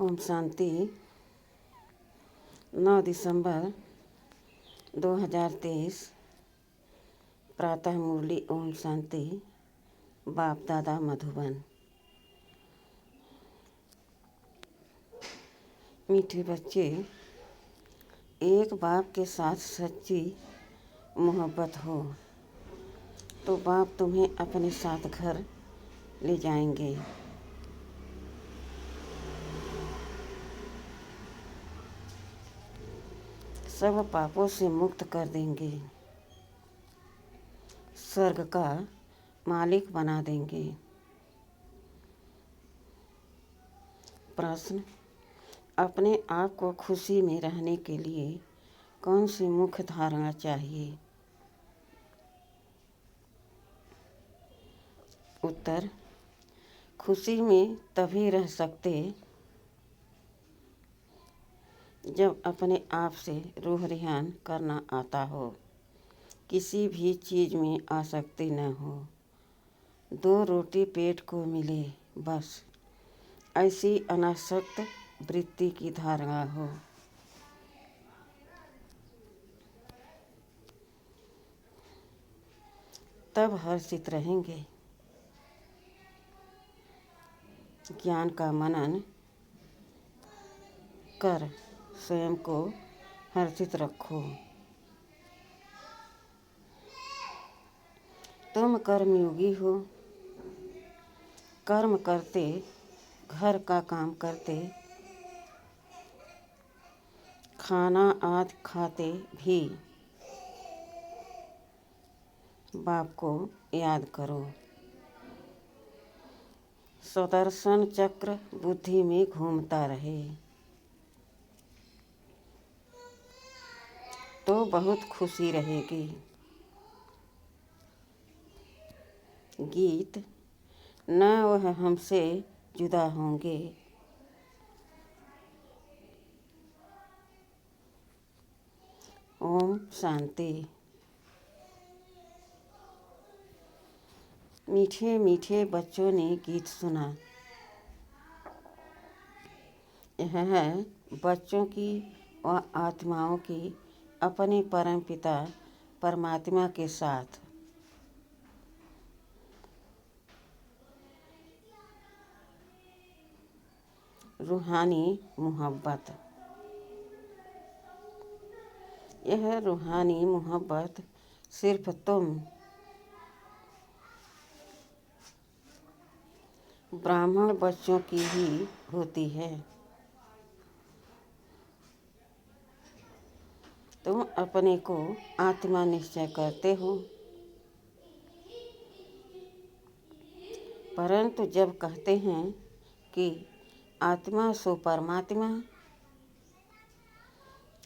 ओम शांति। 9 दिसंबर 2023 प्रातः मुरली। ओम शांति। बाप दादा मधुबन। मीठे बच्चे, एक बाप के साथ सच्ची मोहब्बत हो तो बाप तुम्हें अपने साथ घर ले जाएंगे। सब पापों से मुक्त कर देंगे, स्वर्ग का मालिक बना देंगे। प्रश्न: अपने आप को खुशी में रहने के लिए कौन सी मुख्य धारणा चाहिए? उत्तर: खुशी में तभी रह सकते जब अपने आप से रूह रिहान करना आता हो, किसी भी चीज़ में आसक्ति न हो, 2 रोटी पेट को मिले बस, ऐसी अनासक्त वृत्ति की धारणा हो। तब हर्षित रहेंगे। ज्ञान का मनन कर स्वयं को हर्षित रखो। तुम कर्मयोगी हो, कर्म करते, घर का काम करते, खाना आदि खाते भी बाप को याद करो। सुदर्शन चक्र बुद्धि में घूमता रहे तो बहुत खुशी रहेगी। गीत: न वह हमसे जुदा होंगे। ओम शांति। मीठे मीठे बच्चों ने गीत सुना। यह है बच्चों की व आत्माओं की अपने परमपिता परमात्मा के साथ रूहानी मोहब्बत। यह रूहानी मोहब्बत सिर्फ तुम ब्राह्मण बच्चों की ही होती है। तुम अपने को आत्मा निश्चय करते हो, परंतु जब कहते हैं कि आत्मा सो परमात्मा,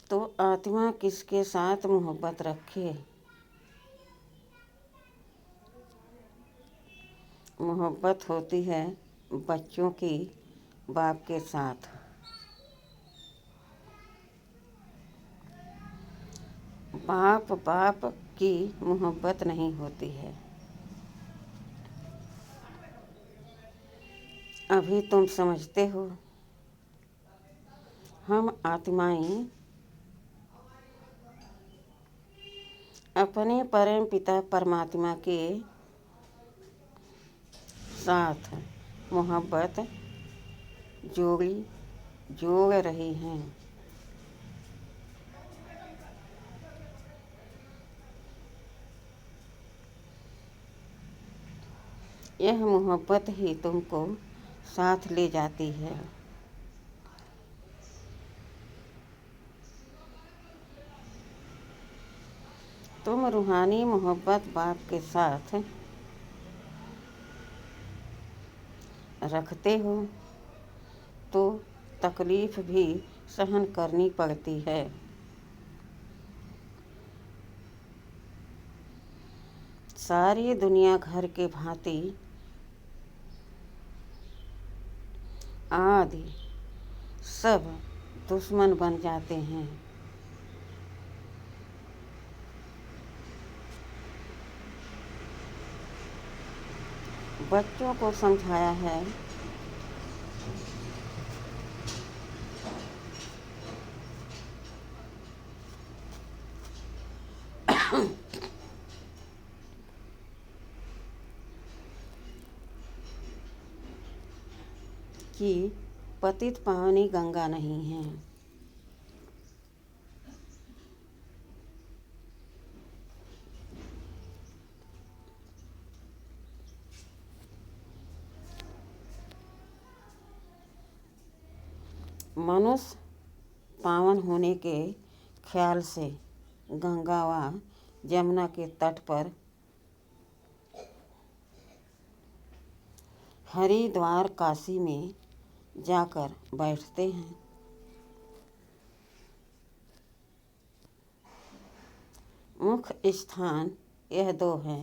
तो आत्मा किसके साथ मोहब्बत रखे? मोहब्बत होती है बच्चों की बाप के साथ। बाप की मोहब्बत नहीं होती है। अभी तुम समझते हो हम आत्माएं अपने परम पिता परमात्मा के साथ मोहब्बत जोड़ रही हैं। यह मोहब्बत ही तुमको साथ ले जाती है। तुम रूहानी मोहब्बत बाप के साथ रखते हो तो तकलीफ भी सहन करनी पड़ती है। सारी दुनिया घर के भांति आदि सब दुश्मन बन जाते हैं। बच्चों को समझाया है कि पतित पावनी गंगा नहीं है। मनुष्य पावन होने के ख्याल से गंगा व यमुना के तट पर हरिद्वार काशी में जाकर बैठते हैं। मुख्य स्थान यह दो हैं।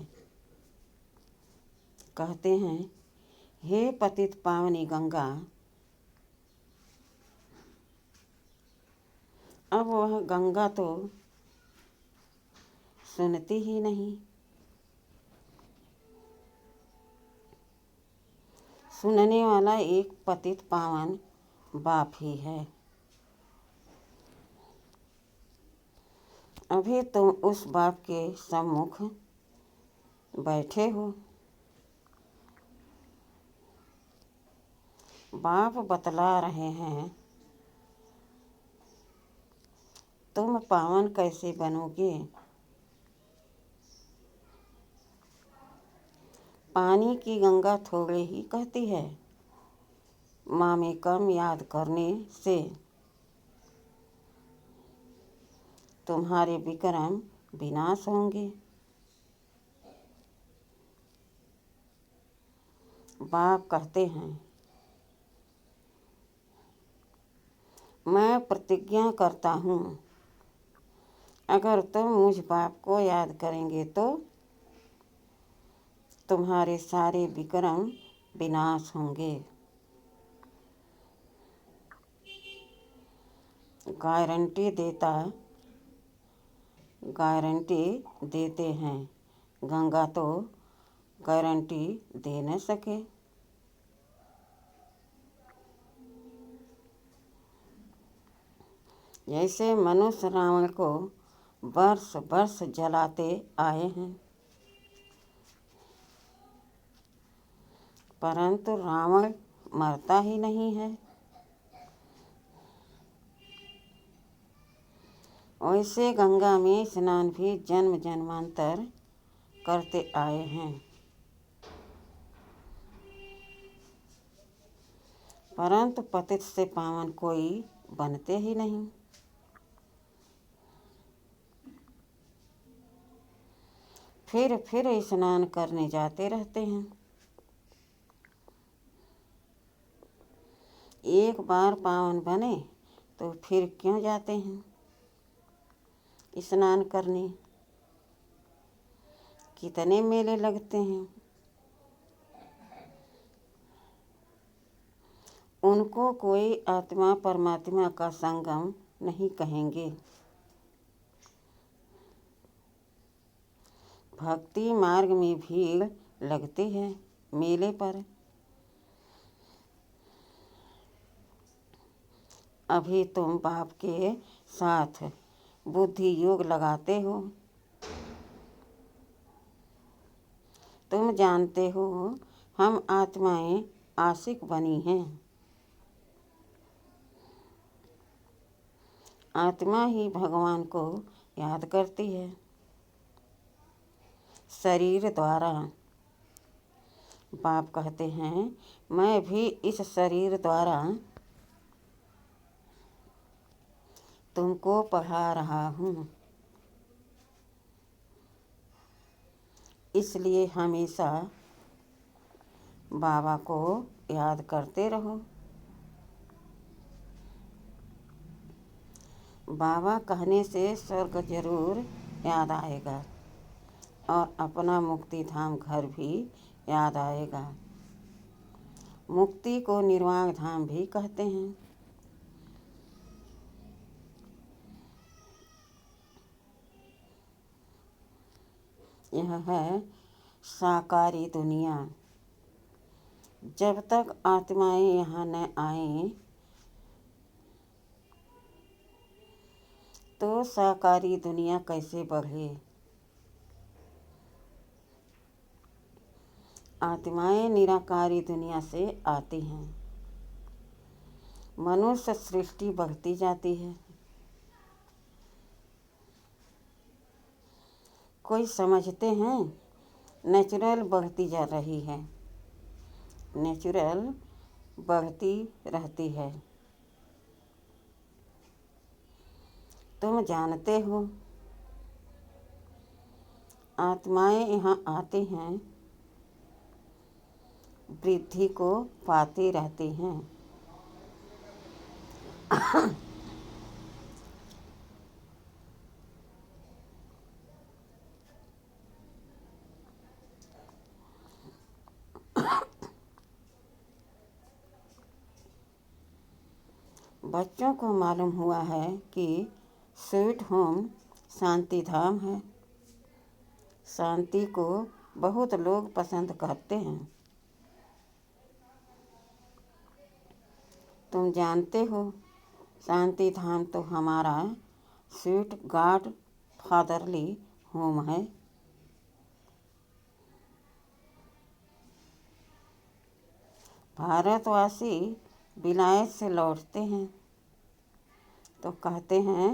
कहते हैं, हे पतित पावनी गंगा, अब वह गंगा तो सुनती ही नहीं। सुनने वाला एक पतित पावन बाप ही है। अभी तुम उस बाप के सम्मुख बैठे हो। बाप बतला रहे हैं, तुम पावन कैसे बनोगे। पानी की गंगा थोड़े ही कहती है, मामेकम याद करने से तुम्हारे विक्रम विनाश होंगे। बाप कहते हैं, मैं प्रतिज्ञा करता हूँ, अगर तुम मुझ बाप को याद करेंगे तो तुम्हारे सारे विक्रम विनाश होंगे। गारंटी देते हैं। गंगा तो गारंटी दे न सके। जैसे मनुष्य रावण को वर्ष वर्ष जलाते आए हैं, परंतु रावण मरता ही नहीं है। वैसे गंगा में स्नान भी जन्म जन्मांतर करते आए हैं, परंतु पतित से पावन कोई बनते ही नहीं। फिर स्नान करने जाते रहते हैं। एक बार पावन बने तो फिर क्यों जाते हैं स्नान करने। कितने मेले लगते हैं। उनको कोई आत्मा परमात्मा का संगम नहीं कहेंगे। भक्ति मार्ग में भीड़ लगती है मेले पर। अभी तुम बाप के साथ बुद्धि योग लगाते हो। तुम जानते हो हम आत्माएं आशिक बनी हैं। आत्मा ही भगवान को याद करती है शरीर द्वारा। बाप कहते हैं, मैं भी इस शरीर द्वारा तुमको पढ़ा रहा हूँ, इसलिए हमेशा बाबा को याद करते रहो। बाबा कहने से स्वर्ग जरूर याद आएगा और अपना मुक्ति धाम घर भी याद आएगा। मुक्ति को निर्वाण धाम भी कहते हैं। यह है साकारी दुनिया। जब तक आत्माएं यहाँ न आएं तो साकारी दुनिया कैसे बढ़े। आत्माएं निराकारी दुनिया से आती हैं। मनुष्य सृष्टि बढ़ती जाती है। कोई समझते हैं नेचुरल बढ़ती जा रही है, नेचुरल बढ़ती रहती है। तुम जानते हो आत्माएं यहाँ आती हैं, वृद्धि को पाती रहती हैं। बच्चों को मालूम हुआ है कि स्वीट होम शांति धाम है। शांति को बहुत लोग पसंद करते हैं। तुम जानते हो शांति धाम तो हमारा स्वीट गॉड फादरली होम है। भारतवासी विलायत से लौटते हैं तो कहते हैं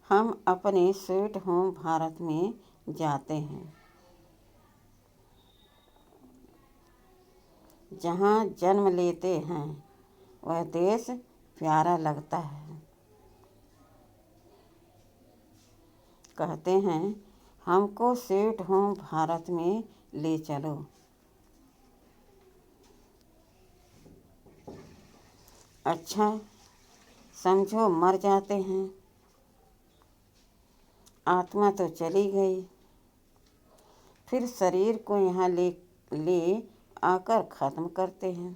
हम अपने स्वीट होम भारत में जाते हैं, जहाँ जन्म लेते हैं वह देश प्यारा लगता है। कहते हैं हमको स्वीट होम भारत में ले चलो। अच्छा समझो मर जाते हैं, आत्मा तो चली गई, फिर शरीर को यहाँ ले आकर ख़त्म करते हैं।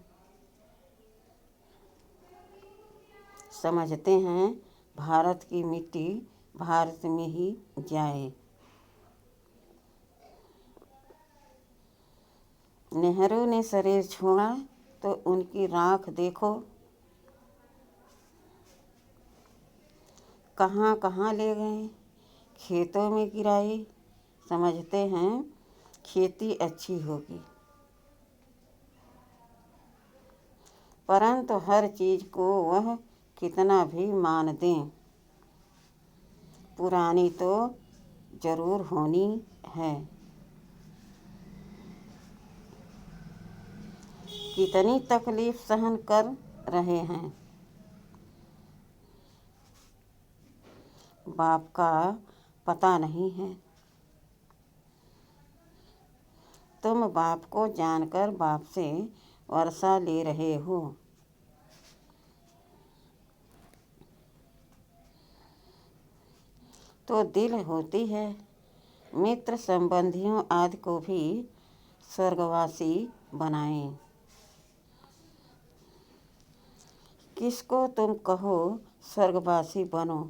समझते हैं भारत की मिट्टी भारत में ही जाए। नेहरू ने शरीर छोड़ा तो उनकी राख देखो कहाँ कहाँ ले गए, खेतों में गिराई। समझते हैं खेती अच्छी होगी, परंतु हर चीज़ को वह कितना भी मान दें, पुरानी तो जरूर होनी है। कितनी तकलीफ सहन कर रहे हैं। बाप का पता नहीं है। तुम बाप को जानकर बाप से वर्षा ले रहे हो। तो दिल होती है मित्र संबंधियों आदि को भी स्वर्गवासी बनाएं। किसको तुम कहो स्वर्गवासी बनो।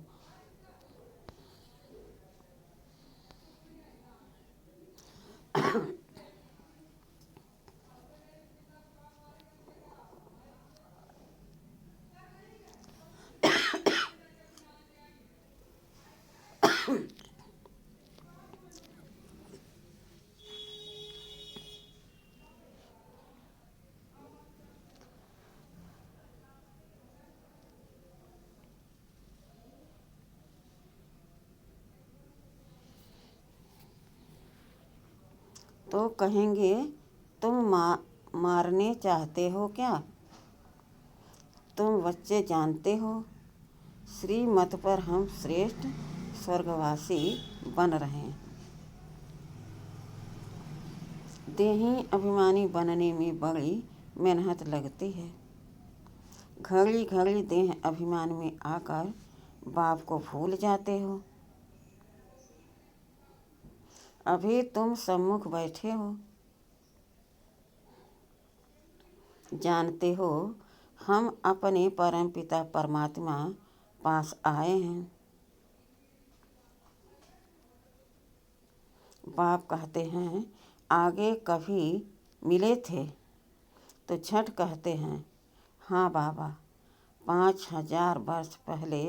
तो कहेंगे तुम मारने चाहते हो क्या। तुम बच्चे जानते हो श्रीमत पर हम श्रेष्ठ स्वर्गवासी बन रहे हैं। देही अभिमानी बनने में बड़ी मेहनत लगती है। घड़ी घड़ी देह अभिमान में आकर बाप को भूल जाते हो। अभी तुम सम्मुख बैठे हो, जानते हो हम अपने परमपिता परमात्मा पास आए हैं। बाप कहते हैं आगे कभी मिले थे तो झट कहते हैं हाँ बाबा 5000 वर्ष पहले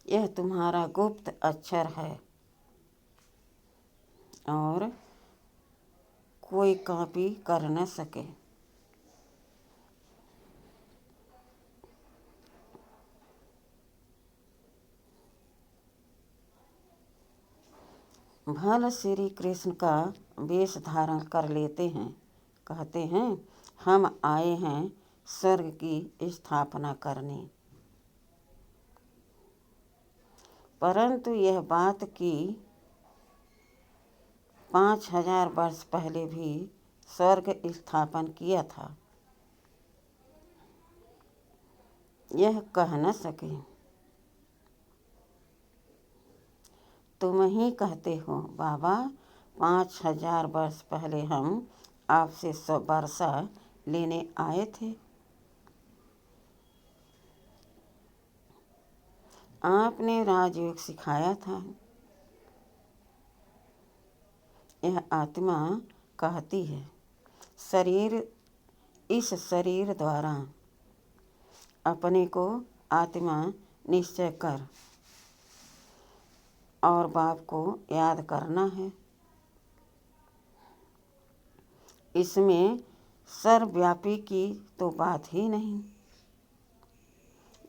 यह तुम्हारा गुप्त अक्षर है और कोई कॉपी कर न सके। भल श्री कृष्ण का वेश धारण कर लेते हैं, कहते हैं हम आए हैं स्वर्ग की स्थापना करने। परंतु यह बात कि 5000 वर्ष पहले भी स्वर्ग स्थापन किया था, यह कह न सके। तुम ही कहते हो बाबा 5000 वर्ष पहले हम आपसे वर्षा लेने आए थे। आपने राजयोग सिखाया था। यह आत्मा कहती है इस शरीर द्वारा अपने को आत्मा निश्चय कर और बाप को याद करना है। इसमें सर्वव्यापी की तो बात ही नहीं।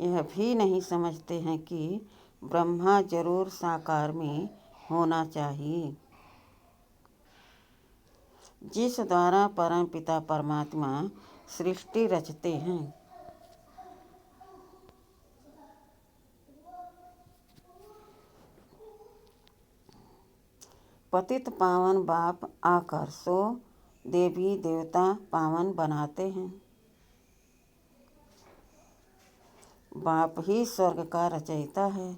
यह भी नहीं समझते हैं कि ब्रह्मा जरूर साकार में होना चाहिए, जिस द्वारा परम पिता परमात्मा सृष्टि रचते हैं। पतित पावन बाप आकर सो देवी देवता पावन बनाते हैं। बाप ही स्वर्ग का रचयिता है,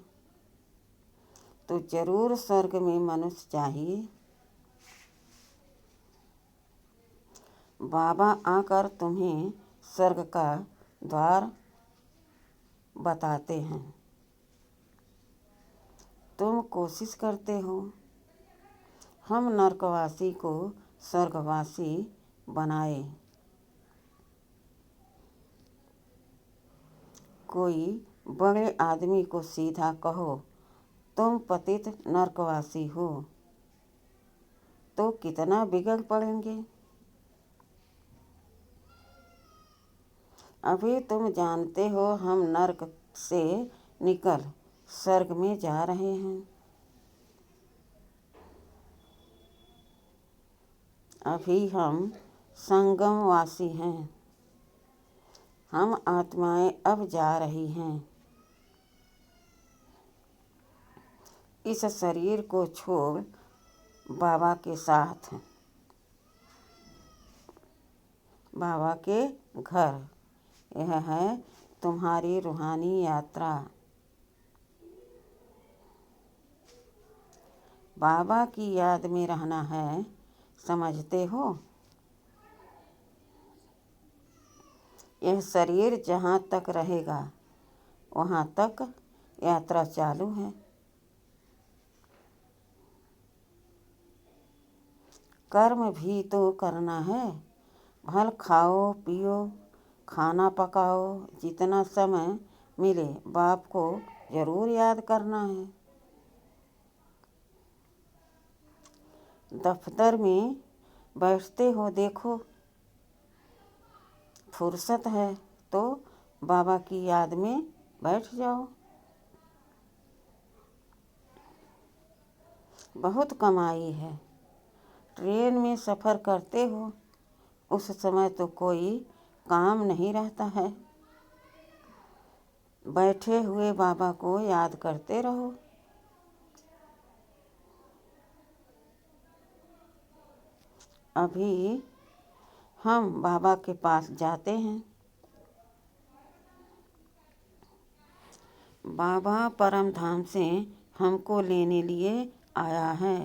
तो जरूर स्वर्ग में मनुष्य चाहिए। बाबा आकर तुम्हें स्वर्ग का द्वार बताते हैं। तुम कोशिश करते हो हम नरकवासी को स्वर्गवासी बनाए। कोई बड़े आदमी को सीधा कहो तुम पतित नरकवासी हो, तो कितना बिगड़ पड़ेंगे। अभी तुम जानते हो हम नरक से निकल स्वर्ग में जा रहे हैं। अभी हम संगमवासी हैं। हम आत्माएं अब जा रही हैं। इस शरीर को छोड़ बाबा के साथ, बाबा के घर। यह है तुम्हारी रूहानी यात्रा। बाबा की याद में रहना है, समझते हो। यह शरीर जहाँ तक रहेगा वहाँ तक यात्रा चालू है। कर्म भी तो करना है। भल खाओ पियो, खाना पकाओ, जितना समय मिले बाप को जरूर याद करना है। दफ्तर में बैठते हो, देखो फुर्सत है तो बाबा की याद में बैठ जाओ। बहुत कमाई है। ट्रेन में सफ़र करते हो, उस समय तो कोई काम नहीं रहता है। बैठे हुए बाबा को याद करते रहो। अभी हम बाबा के पास जाते हैं। बाबा परम धाम से हमको लेने लिए आया है।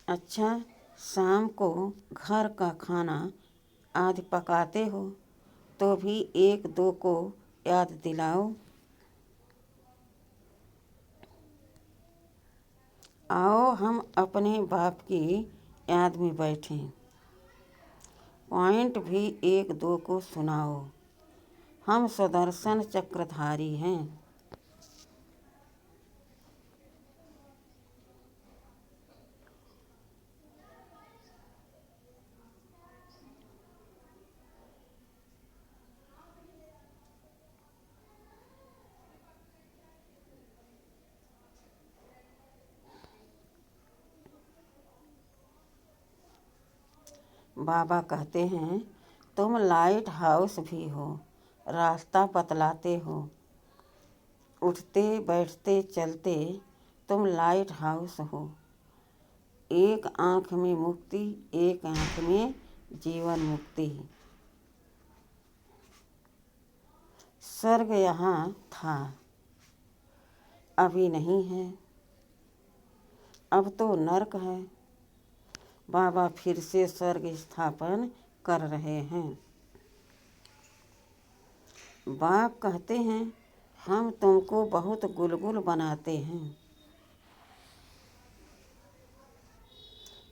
अच्छा, शाम को घर का खाना आदि पकाते हो तो भी एक दो को याद दिलाओ। आओ हम अपने बाप की याद में बैठें। पॉइंट भी एक दो को सुनाओ। हम सुदर्शन चक्रधारी हैं। बाबा कहते हैं, तुम लाइट हाउस भी हो, रास्ता बतलाते हो। उठते बैठते चलते तुम लाइट हाउस हो। एक आँख में मुक्ति, एक आँख में जीवन मुक्ति। स्वर्ग यहाँ था, अभी नहीं है, अब तो नरक है। बाबा फिर से स्वर्ग स्थापन कर रहे हैं। बाप कहते हैं, हम तुमको बहुत गुलगुल बनाते हैं,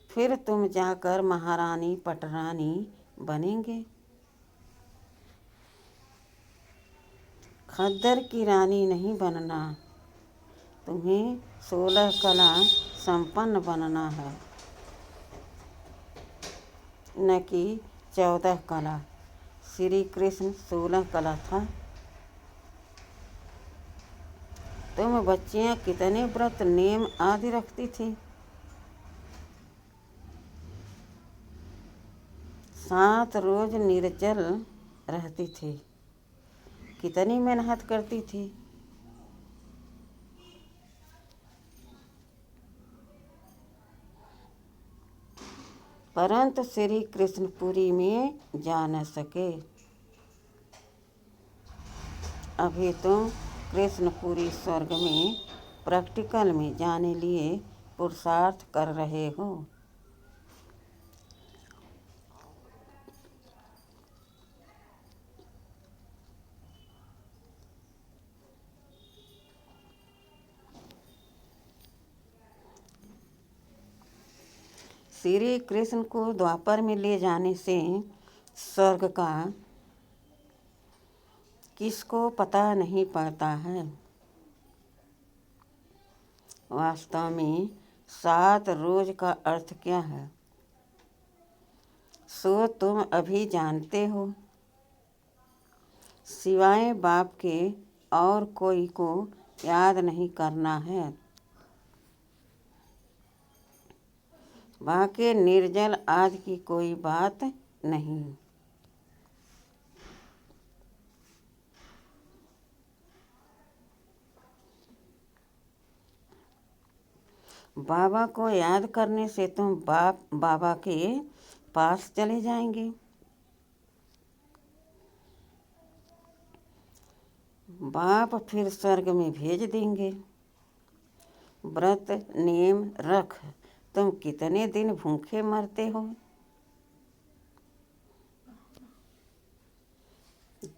फिर तुम जाकर महारानी पटरानी बनेंगे। खद्दर की रानी नहीं बनना, तुम्हें 16 कला संपन्न बनना है, न कि 14 कला। श्री कृष्ण 16 कला था। तुम बच्चियां कितने व्रत नेम आदि रखती थी? 7 रोज निर्जल रहती थी, कितनी मेहनत करती थी। परंतु श्री कृष्णपुरी में जा न सके। अभी तुम कृष्णपुरी स्वर्ग में प्रैक्टिकल में जाने लिए पुरुषार्थ कर रहे हो। श्री कृष्ण को द्वापर में ले जाने से स्वर्ग का किसको पता नहीं पड़ता है। वास्तव में 7 रोज का अर्थ क्या है, सो तुम अभी जानते हो। सिवाय बाप के और कोई को याद नहीं करना है। बाकी निर्जल आदि की कोई बात नहीं। बाबा को याद करने से तुम बाबा के पास चले जाएंगे। बाप फिर स्वर्ग में भेज देंगे। व्रत नियम रख, तुम कितने दिन भूखे मरते हो।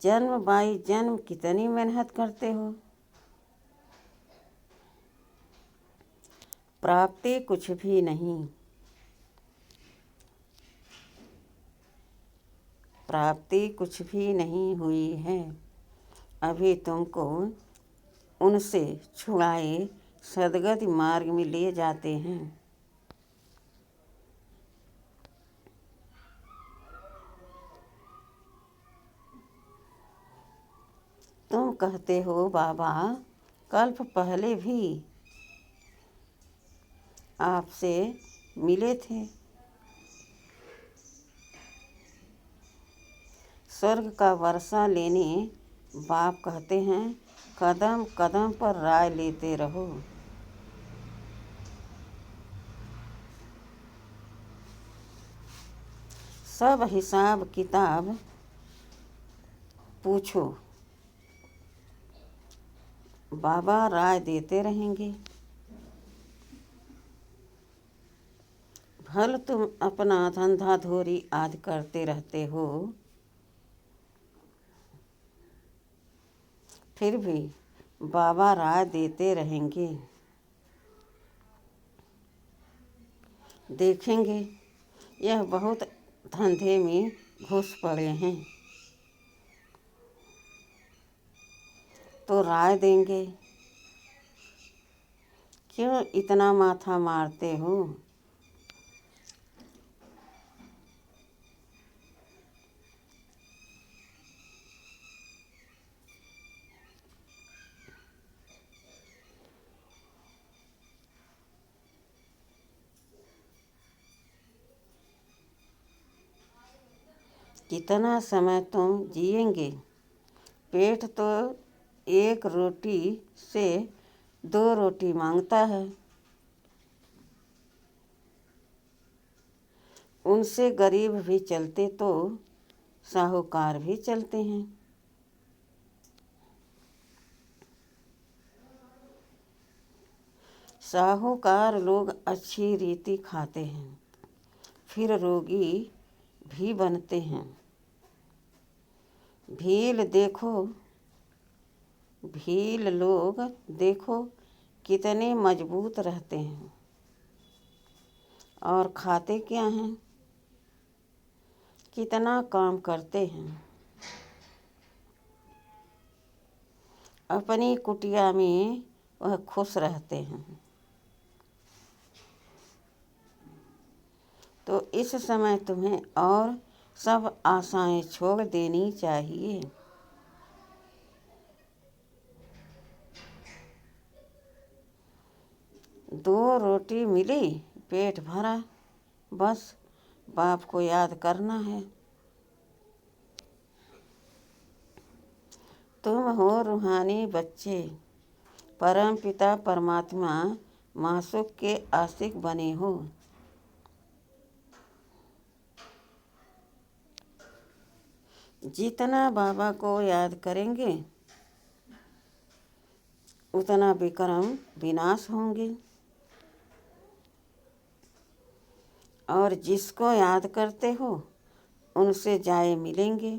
जन्म बाई जन्म कितनी मेहनत करते हो। प्राप्ति कुछ भी नहीं। प्राप्ति कुछ भी नहीं हुई है। अभी तुमको उनसे छुड़ाए सदगति मार्ग में ले जाते हैं। तुम कहते हो बाबा कल्प पहले भी आपसे मिले थे। स्वर्ग का वर्षा लेने बाप कहते हैं, कदम कदम पर राय लेते रहो। सब हिसाब किताब पूछो, बाबा राय देते रहेंगे। भल तुम अपना धंधा धोरी आदि करते रहते हो, फिर भी बाबा राय देते रहेंगे। देखेंगे यह बहुत धंधे में घुस पड़े हैं, तो राय देंगे। क्यों इतना माथा मारते हो। कितना समय तुम जिएंगे? पेट तो एक रोटी से दो रोटी मांगता है। उनसे गरीब भी चलते तो साहूकार भी चलते हैं। साहूकार लोग अच्छी रीति खाते हैं, फिर रोगी भी बनते हैं। भील लोग देखो कितने मजबूत रहते हैं, और खाते क्या हैं, कितना काम करते हैं। अपनी कुटिया में वह खुश रहते हैं। तो इस समय तुम्हें और सब आशाएं छोड़ देनी चाहिए। दो रोटी मिली, पेट भरा, बस बाप को याद करना है। तुम हो रूहानी बच्चे, परम पिता परमात्मा मासूक के आशिक बने हो। जितना बाबा को याद करेंगे उतना विक्रम विनाश होंगे, और जिसको याद करते हो उनसे जाए मिलेंगे।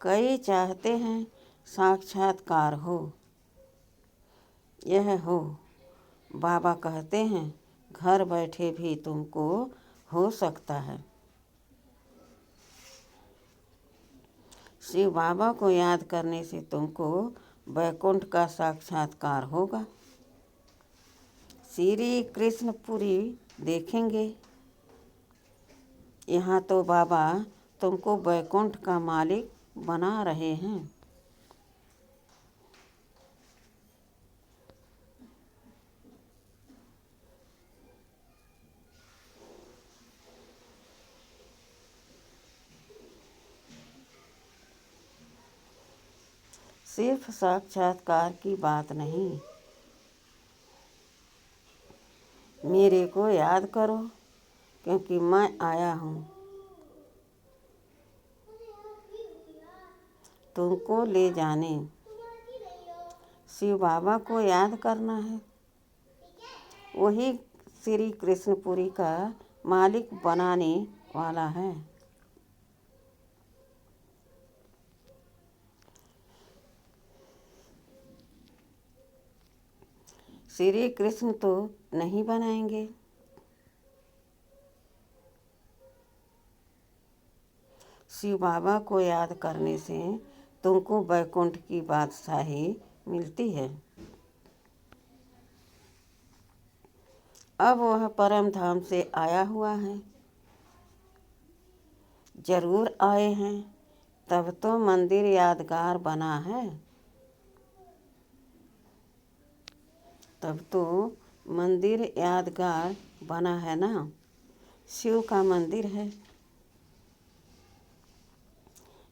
कई चाहते हैं साक्षात्कार हो, यह हो। बाबा कहते हैं घर बैठे भी तुमको हो सकता है। शिव बाबा को याद करने से तुमको वैकुंठ का साक्षात्कार होगा। श्री कृष्णपुरी देखेंगे। यहाँ तो बाबा तुमको वैकुंठ का मालिक बना रहे हैं। सिर्फ साक्षात्कार की बात नहीं, मेरे को याद करो, क्योंकि मैं आया हूँ तुमको ले जाने। शिव बाबा को याद करना है, वही श्री कृष्णपुरी का मालिक बनाने वाला है। श्री कृष्ण तो नहीं बनाएंगे, शिव बाबा को याद करने से तुमको वैकुंठ की बादशाही मिलती है। अब वह परम धाम से आया हुआ है। जरूर आए हैं, तब तो मंदिर यादगार बना है। तब तो मंदिर यादगार बना है ना। शिव का मंदिर है।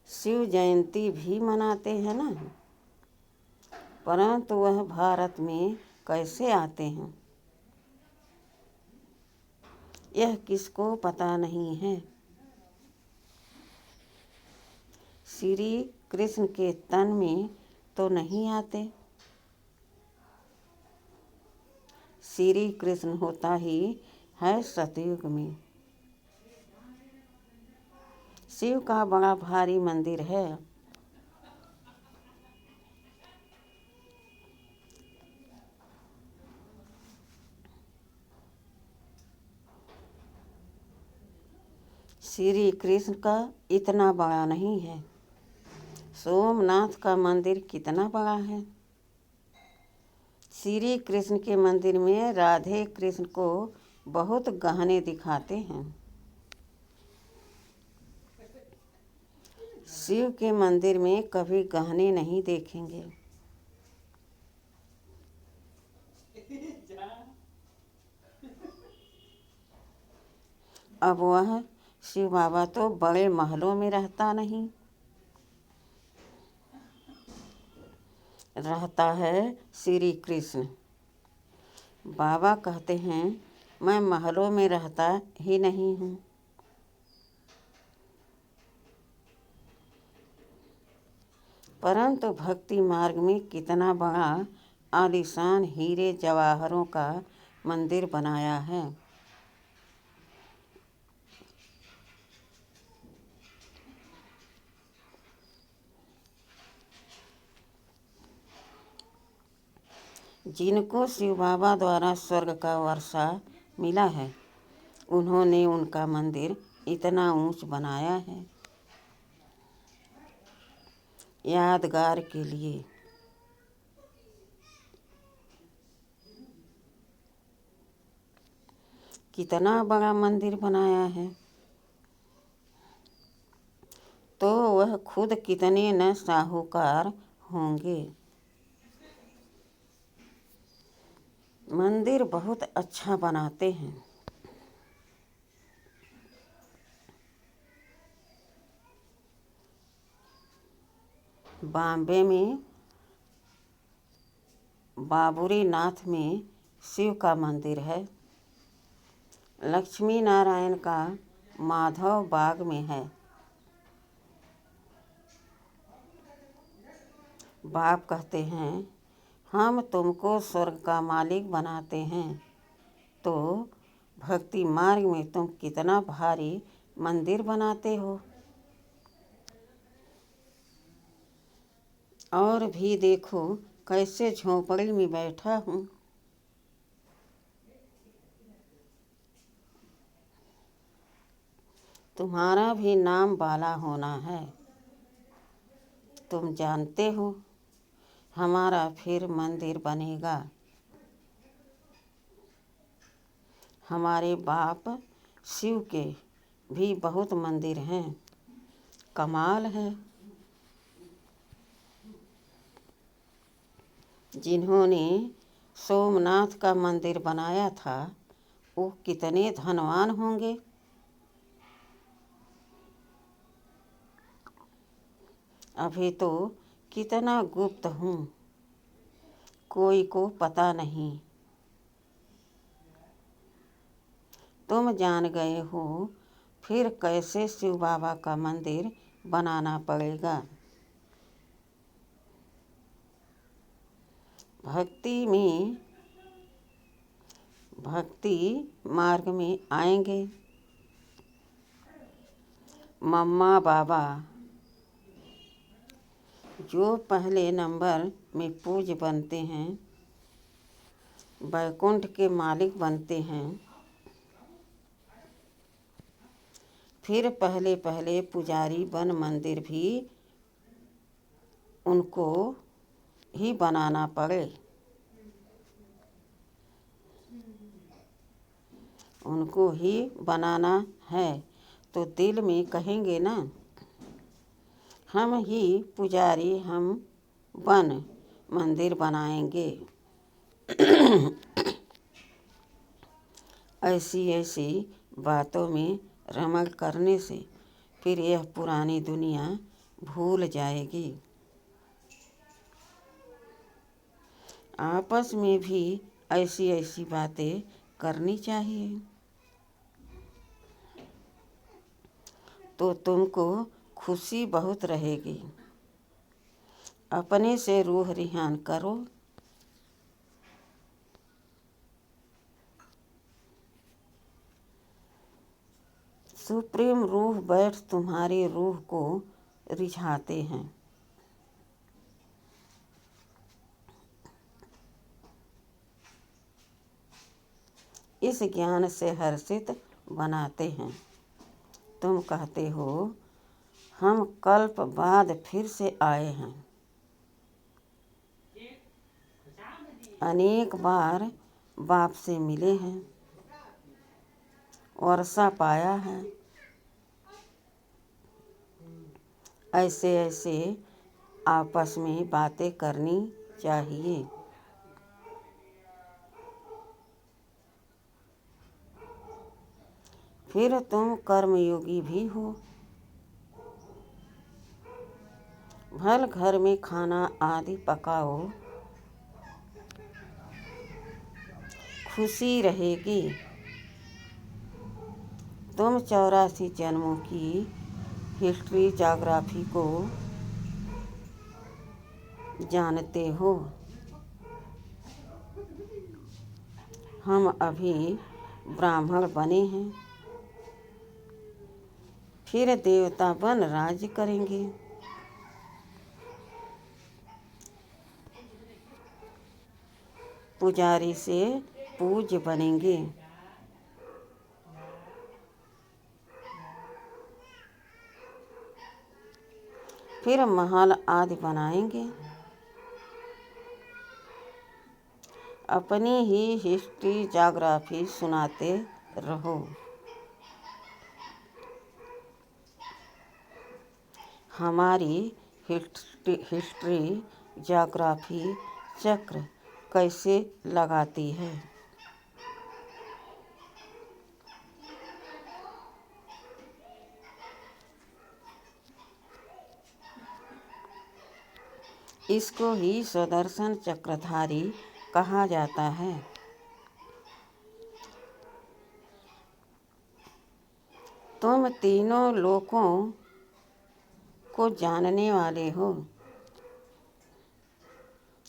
शिव जयंती भी मनाते हैं ना, परंतु वह भारत में कैसे आते हैं यह किसको पता नहीं है। श्री कृष्ण के तन में तो नहीं आते। श्री कृष्ण होता ही है सतयुग में। शिव का बड़ा भारी मंदिर है। श्री कृष्ण का इतना बड़ा नहीं है। सोमनाथ का मंदिर कितना बड़ा है। श्री कृष्ण के मंदिर में राधे कृष्ण को बहुत गहने दिखाते हैं। शिव के मंदिर में कभी गहने नहीं देखेंगे। अब वह शिव बाबा तो बड़े महलों में रहता नहीं, रहता है श्री कृष्ण। बाबा कहते हैं मैं महलों में रहता ही नहीं हूँ। परंतु भक्ति मार्ग में कितना बड़ा आलीशान हीरे जवाहरों का मंदिर बनाया है। जिनको शिव बाबा द्वारा स्वर्ग का वर्षा मिला है, उन्होंने उनका मंदिर इतना ऊंच बनाया है यादगार के लिए। कितना बड़ा मंदिर बनाया है, तो वह खुद कितने न साहूकार होंगे। मंदिर बहुत अच्छा बनाते हैं। बॉम्बे में बाबूरी नाथ में शिव का मंदिर है। लक्ष्मी नारायण का माधव बाग में है। बाप कहते हैं हम तुमको स्वर्ग का मालिक बनाते हैं, तो भक्ति मार्ग में तुम कितना भारी मंदिर बनाते हो। और भी देखो कैसे झोंपड़ी में बैठा हूँ। तुम्हारा भी नाम बाला होना है। तुम जानते हो हमारा फिर मंदिर बनेगा। हमारे बाप शिव के भी बहुत मंदिर हैं। कमाल है। जिन्होंने सोमनाथ का मंदिर बनाया था, वो कितने धनवान होंगे। अभी तो कितना गुप्त हूँ, कोई को पता नहीं। तुम जान गए हो, फिर कैसे शिव बाबा का मंदिर बनाना पड़ेगा। भक्ति मार्ग में आएंगे मम्मा बाबा, जो पहले नंबर में पूज्य बनते हैं, वैकुंठ के मालिक बनते हैं। फिर पहले पहले पुजारी बन मंदिर भी उनको ही बनाना पड़े। उनको ही बनाना है तो दिल में कहेंगे ना, हम ही पुजारी हम बन मंदिर बनाएंगे। ऐसी ऐसी बातों में रमण करने से फिर यह पुरानी दुनिया भूल जाएगी। आपस में भी ऐसी ऐसी बातें करनी चाहिए, तो तुमको खुशी बहुत रहेगी। अपने से रूह रिहान करो। सुप्रीम रूह बैठ तुम्हारी रूह को रिझाते हैं। इस ज्ञान से हर्षित बनाते हैं। तुम कहते हो हम कल्प बाद फिर से आए हैं। अनेक बार बाप से मिले हैं, वर्षा पाया है। ऐसे ऐसे आपस में बातें करनी चाहिए। फिर तुम कर्मयोगी भी हो। भल घर में खाना आदि पकाओ, खुशी रहेगी। तुम 84 जन्मों की हिस्ट्री ज्योग्राफी को जानते हो। हम अभी ब्राह्मण बने हैं, फिर देवता बन राज्य करेंगे। पुजारी से पूज्य बनेंगे। फिर महल आदि बनाएंगे। अपनी ही हिस्ट्री ज्योग्राफी सुनाते रहो। हमारी हिस्ट्री ज्योग्राफी चक्र कैसे लगाती है। इसको ही सुदर्शन चक्रधारी कहा जाता है। तुम तीनों लोकों को जानने वाले हो।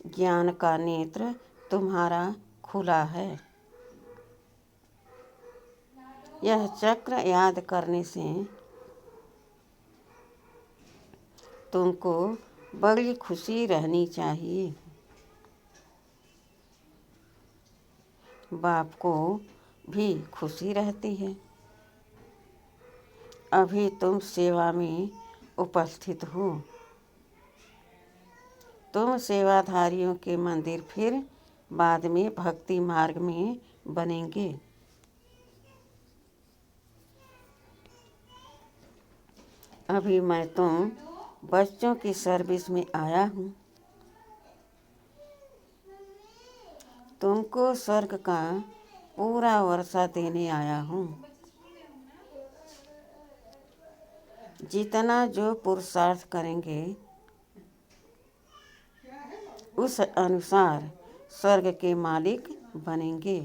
ज्ञान का नेत्र तुम्हारा खुला है। यह चक्र याद करने से तुमको बड़ी खुशी रहनी चाहिए। बाप को भी खुशी रहती है। अभी तुम सेवा में उपस्थित हो। तुम सेवाधारियों के मंदिर फिर बाद में भक्ति मार्ग में बनेंगे। अभी मैं तुम बच्चों की सर्विस में आया हूँ। तुमको स्वर्ग का पूरा वर्षा देने आया हूँ। जितना जो पुरुषार्थ करेंगे उस अनुसार स्वर्ग के मालिक बनेंगे।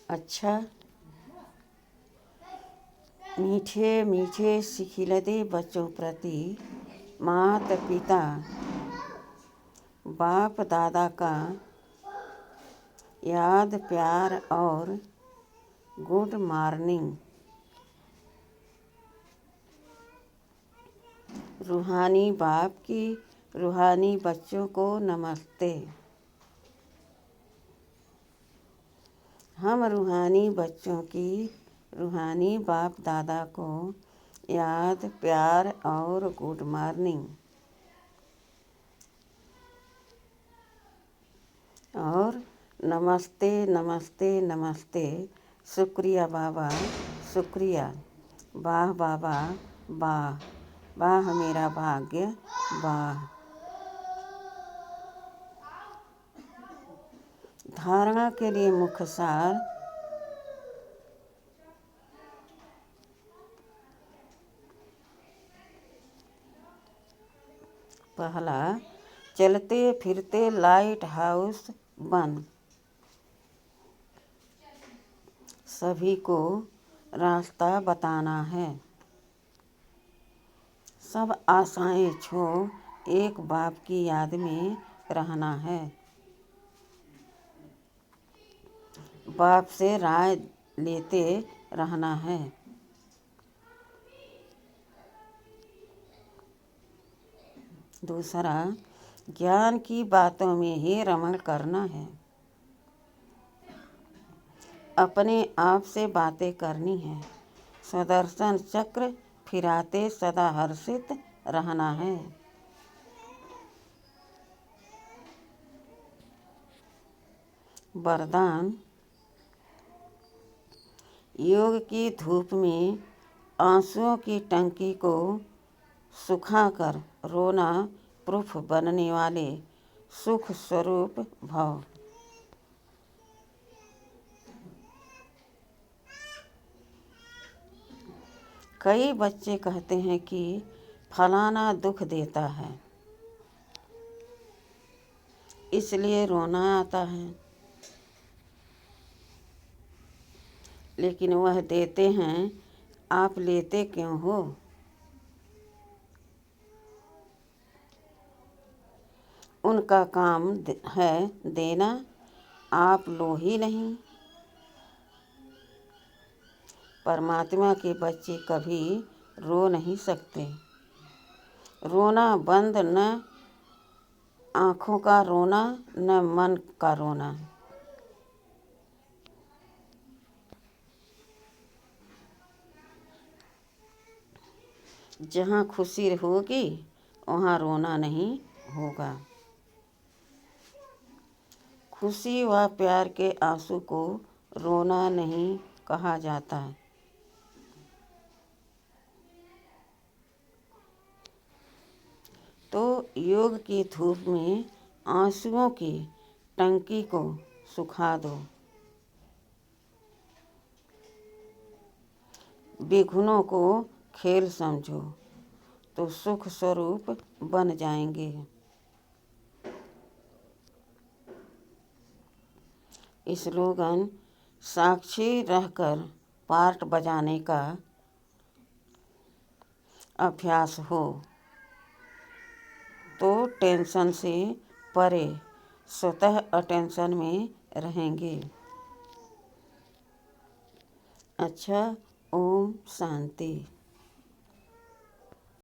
अच्छा, मीठे मीठे सिखिलते बच्चों प्रति माता पिता बाप दादा का याद प्यार और गुड मॉर्निंग। रूहानी बाप की रूहानी बच्चों को नमस्ते। हम रूहानी बच्चों की रूहानी बाप दादा को याद प्यार और गुड मॉर्निंग और नमस्ते नमस्ते नमस्ते। शुक्रिया बाबा शुक्रिया। वाह बाबा वाह वाह मेरा भाग्य वाह। धारणा के लिए मुख्य सार। पहला, चलते फिरते लाइट हाउस बन। सभी को रास्ता बताना है। सब आशाएं छोड़ एक बाप की याद में रहना है। बाप से राय लेते रहना है। दूसरा, ज्ञान की बातों में ही रमण करना है। अपने आप से बातें करनी है। सुदर्शन चक्र फिराते सदा हर्षित रहना है। वरदान, योग की धूप में आंसुओं की टंकी को सुखाकर रोना प्रूफ बनने वाले सुख स्वरूप भव। कई बच्चे कहते हैं कि फलाना दुख देता है, इसलिए रोना आता है, लेकिन वह देते हैं, आप लेते क्यों हो? उनका काम है देना, आप लो ही नहीं। परमात्मा के बच्चे कभी रो नहीं सकते। रोना बंद, न आँखों का रोना, न मन का रोना। जहाँ खुशी होगी वहाँ रोना नहीं होगा। खुशी व प्यार के आंसू को रोना नहीं कहा जाता। तो योग की धूप में आंसुओं की टंकी को सुखा दो। बेगुनों को खेल समझो तो सुख स्वरूप बन जाएंगे। स्लोगन: साक्षी रहकर पार्ट बजाने का अभ्यास हो तो टेंशन से परे स्वतः अटेंशन में रहेंगे। अच्छा, ओम शांति।